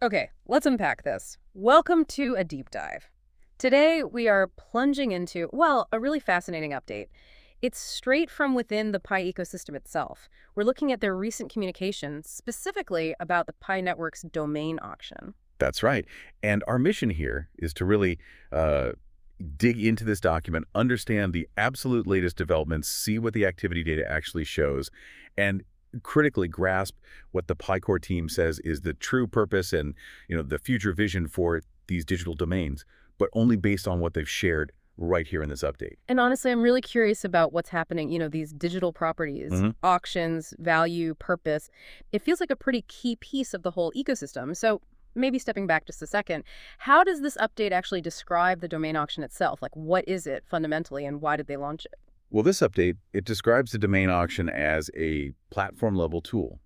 Okay, let's unpack this. Welcome to a deep dive. Today, we are plunging into, well, a really fascinating update. It's straight from within the Pi ecosystem itself. We're looking at their recent communications, specifically about the Pi network's domain auction. That's right. And our mission here is to really uh, dig into this document, understand the absolute latest developments, see what the activity data actually shows, and critically grasp what the PyCore team says is the true purpose and the future vision for these digital domains, but only based on what they've shared right here in this update. And honestly, I'm really curious about what's happening, these digital properties, Mhm. auctions, value, purpose. It feels like a pretty key piece of the whole ecosystem. So maybe stepping back just a second, how does this update actually describe the domain auction itself? Like, what is it fundamentally, and why did they launch it? Well, this update, it describes the domain auction as a platform-level tool.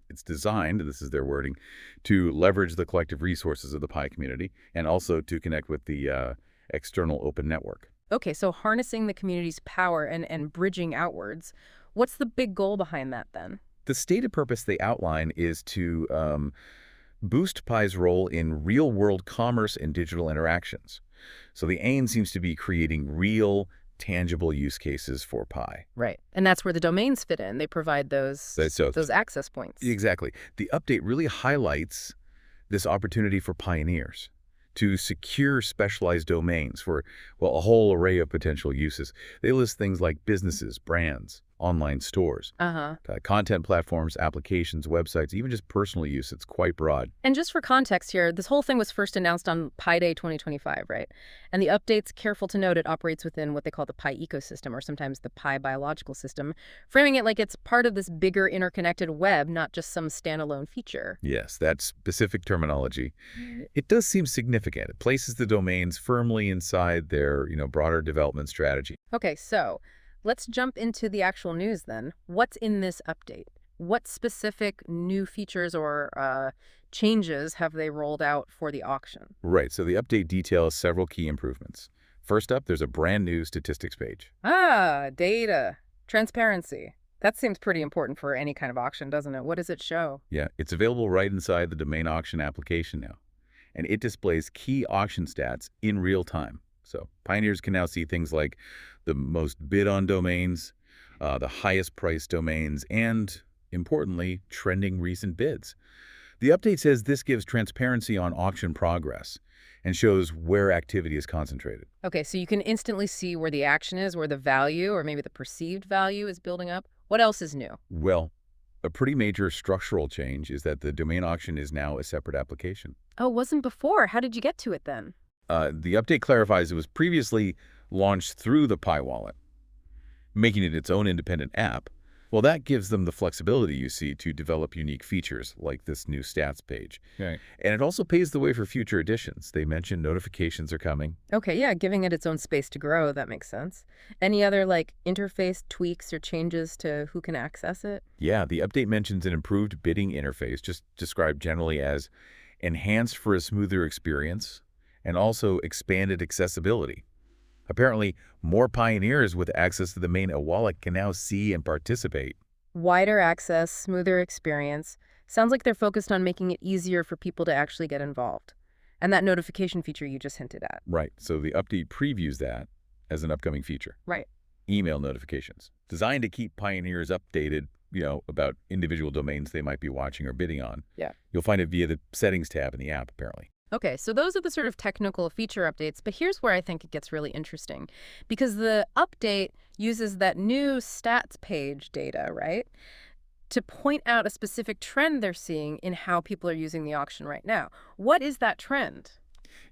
It's designed, this is their wording, to leverage the collective resources of the Pi community and also to connect with the external open network. Okay, so harnessing the community's power and bridging outwards. What's the big goal behind that then? The stated purpose they outline is to boost Pi's role in real-world commerce and digital interactions. So the aim seems to be creating real, tangible use cases for Pi. Right. And that's where the domains fit in. They provide those So those access points. exactly. The update really highlights this opportunity for pioneers to secure specialized domains for, well, a whole array of potential uses. They list things like businesses, brands, online stores, Uh-huh. content platforms, applications, websites, even just personal use. It's quite broad. And just for context here, this whole thing was first announced on Pi Day 2025, right? And the update's careful to note it operates within what they call the Pi ecosystem, or sometimes the Pi biological system, framing it like it's part of this bigger interconnected web, not just some standalone feature. Yes, that specific terminology. It does seem significant. It places the domains firmly inside their, broader development strategy. Okay, so let's jump into the actual news then. What's in this update? What specific new features or changes have they rolled out for the auction? Right, so the update details several key improvements. First up, there's a brand new statistics page. Ah, data. Transparency. That seems pretty important for any kind of auction, doesn't it? What does it show? Yeah, it's available right inside the domain auction application now. And it displays key auction stats in real time. So pioneers can now see things like the most bid on domains, the highest priced domains, and importantly, trending recent bids. The update says this gives transparency on auction progress and shows where activity is concentrated. Okay, so you can instantly see where the action is, where the value or maybe the perceived value is building up. What else is new? Well, a pretty major structural change is that the domain auction is now a separate application. Oh, it wasn't before. How did you get to it then? The update clarifies it was previously launched through the Pi wallet, making it its own independent app. Well, that gives them the flexibility, you see, to develop unique features like this new stats page. Right. And it also paves the way for future additions. They mentioned notifications are coming. Okay, yeah, giving it its own space to grow, that makes sense. Any other, like, interface tweaks or changes to who can access it? Yeah, the update mentions an improved bidding interface, just described generally as enhanced for a smoother experience, and also expanded accessibility. Apparently, more pioneers with access to the main wallet can now see and participate. Wider access, smoother experience. Sounds like they're focused on making it easier for people to actually get involved. And that notification feature you just hinted at. Right, so the update previews that as an upcoming feature. Right. Email notifications, designed to keep pioneers updated, about individual domains they might be watching or bidding on. Yeah. You'll find it via the Settings tab in the app, apparently. Okay, so those are the sort of technical feature updates, but here's where I think it gets really interesting. Because the update uses that new stats page data, right, to point out a specific trend they're seeing in how people are using the auction right now. What is that trend?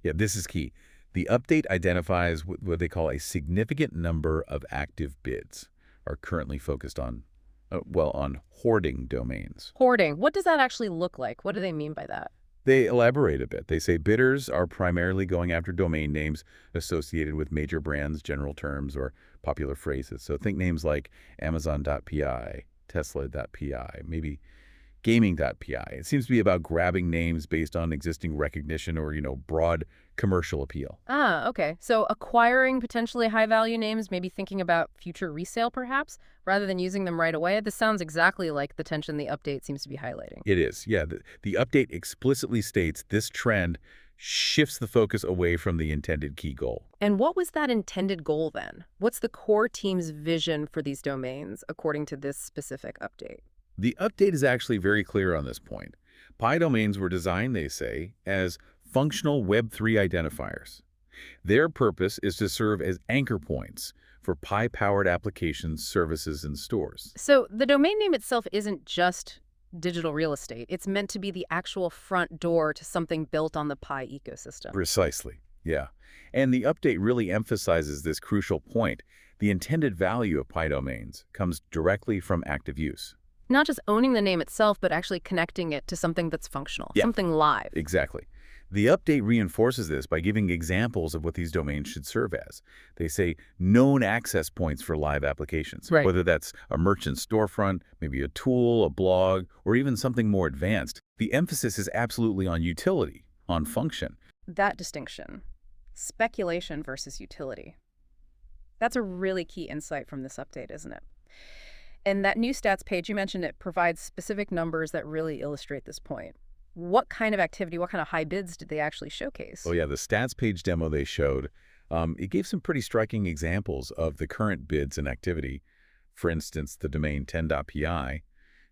Yeah, this is key. The update identifies what they call a significant number of active bids are currently focused on, on hoarding domains. Hoarding. What does that actually look like? What do they mean by that? They elaborate a bit. They say bidders are primarily going after domain names associated with major brands, general terms, or popular phrases. So think names like Amazon.pi, Tesla.pi, maybe gaming.pi. It seems to be about grabbing names based on existing recognition or, broad commercial appeal. Ah, okay. So acquiring potentially high-value names, maybe thinking about future resale, perhaps, rather than using them right away. This sounds exactly like the tension the update seems to be highlighting. It is, yeah. The update explicitly states this trend shifts the focus away from the intended key goal. And what was that intended goal then? What's the core team's vision for these domains, according to this specific update? The update is actually very clear on this point. Pi domains were designed, they say, as functional Web3 identifiers. Their purpose is to serve as anchor points for Pi-powered applications, services, and stores. So the domain name itself isn't just digital real estate. It's meant to be the actual front door to something built on the Pi ecosystem. Precisely, yeah. And the update really emphasizes this crucial point. The intended value of Pi domains comes directly from active use. Not just owning the name itself, but actually connecting it to something that's functional, Yeah. something live. Exactly. The update reinforces this by giving examples of what these domains should serve as. They say known access points for live applications, Right. whether that's a merchant storefront, maybe a tool, a blog, or even something more advanced. The emphasis is absolutely on utility, on function. That distinction, speculation versus utility, that's a really key insight from this update, isn't it? And that new stats page, you mentioned it provides specific numbers that really illustrate this point. What kind of activity, what kind of high bids did they actually showcase? Oh yeah, the stats page demo they showed, it gave some pretty striking examples of the current bids and activity. For instance, the domain 10.pi,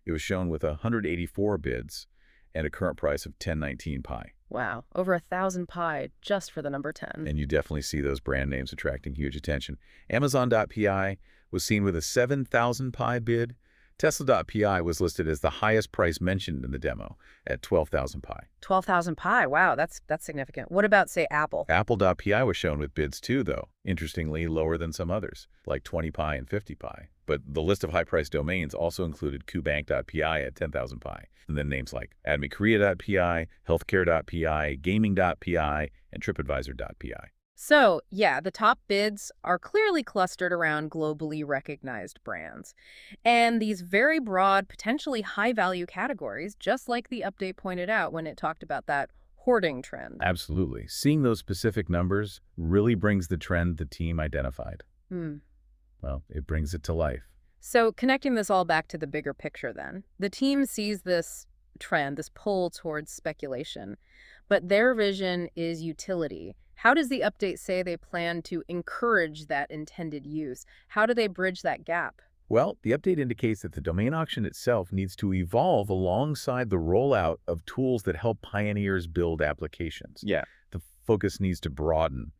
it was shown with 184 bids and a current price of 1019 pi. Wow, over 1,000 pi just for the number 10. And you definitely see those brand names attracting huge attention. Amazon.pi was seen with a 7,000 pi bid. Tesla.pi was listed as the highest price mentioned in the demo at 12,000 pi. 12,000 pi, wow, that's significant. What about, say, Apple? Apple.pi was shown with bids too, though, interestingly lower than some others, like 20 pi and 50 pi. But the list of high-priced domains also included kubank.pi at 10,000 pi, and then names like admikorea.pi, healthcare.pi, gaming.pi, and tripadvisor.pi. So, yeah, the top bids are clearly clustered around globally recognized brands. And these very broad, potentially high-value categories, just like the update pointed out when it talked about that hoarding trend. Absolutely. Seeing those specific numbers really brings the trend the team identified. Hmm. Well, it brings it to life. So connecting this all back to the bigger picture then, the team sees this trend, this pull towards speculation, but their vision is utility. How does the update say they plan to encourage that intended use? How do they bridge that gap? Well, the update indicates that the domain auction itself needs to evolve alongside the rollout of tools that help pioneers build applications. Yeah. The focus needs to broaden,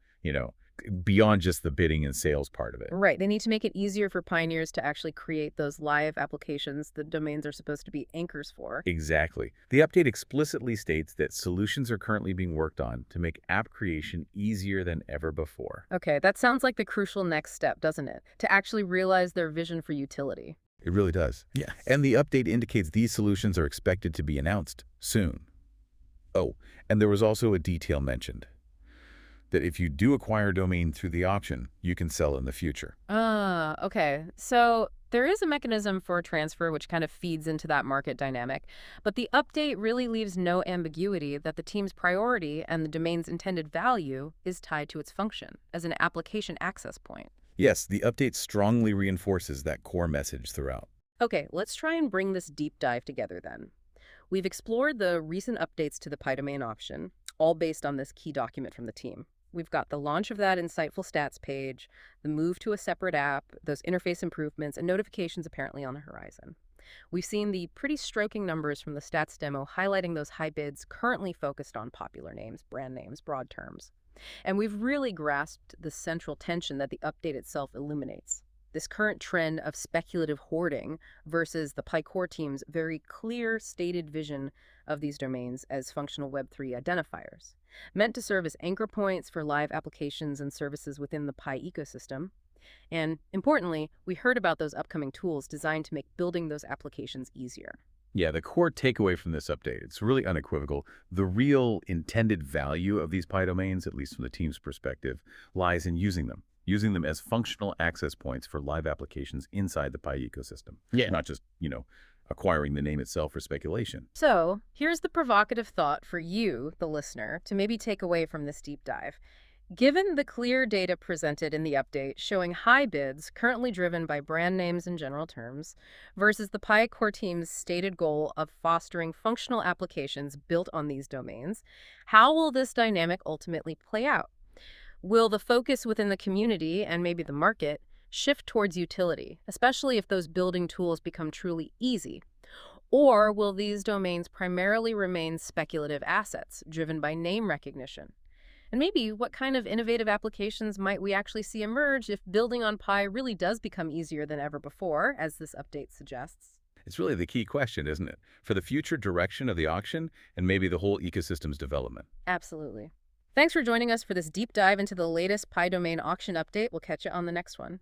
beyond just the bidding and sales part of it. Right. They need to make it easier for pioneers to actually create those live applications the domains are supposed to be anchors for. Exactly. The update explicitly states that solutions are currently being worked on to make app creation easier than ever before. Okay, that sounds like the crucial next step, doesn't it? To actually realize their vision for utility. It really does. Yeah. And the update indicates these solutions are expected to be announced soon. Oh, and there was also a detail mentioned that if you do acquire a domain through the auction, you can sell in the future. Ah, okay. So there is a mechanism for transfer which kind of feeds into that market dynamic, but the update really leaves no ambiguity that the team's priority and the domain's intended value is tied to its function as an application access point. Yes, the update strongly reinforces that core message throughout. Okay, let's try and bring this deep dive together then. We've explored the recent updates to the PyDomain option, all based on this key document from the team. We've got the launch of that insightful stats page, the move to a separate app, those interface improvements, and notifications apparently on the horizon. We've seen the pretty stroking numbers from the stats demo highlighting those high bids currently focused on popular names, brand names, broad terms. And we've really grasped the central tension that the update itself illuminates. This current trend of speculative hoarding versus the PyCore team's very clear stated vision of these domains as functional Web3 identifiers, meant to serve as anchor points for live applications and services within the Pi ecosystem. And importantly, we heard about those upcoming tools designed to make building those applications easier. Yeah, the core takeaway from this update, it's really unequivocal. The real intended value of these Pi domains, at least from the team's perspective, lies in using them as functional access points for live applications inside the Pi ecosystem. Yeah. Not just, acquiring the name itself for speculation. So, here's the provocative thought for you, the listener, to maybe take away from this deep dive. Given the clear data presented in the update showing high bids currently driven by brand names in general terms versus the Pi core team's stated goal of fostering functional applications built on these domains, how will this dynamic ultimately play out? Will the focus within the community and maybe the market shift towards utility, especially if those building tools become truly easy? Or will these domains primarily remain speculative assets driven by name recognition? And maybe what kind of innovative applications might we actually see emerge if building on Pi really does become easier than ever before, as this update suggests? It's really the key question, isn't it? For the future direction of the auction and maybe the whole ecosystem's development. Absolutely. Thanks for joining us for this deep dive into the latest Pi domain auction update. We'll catch you on the next one.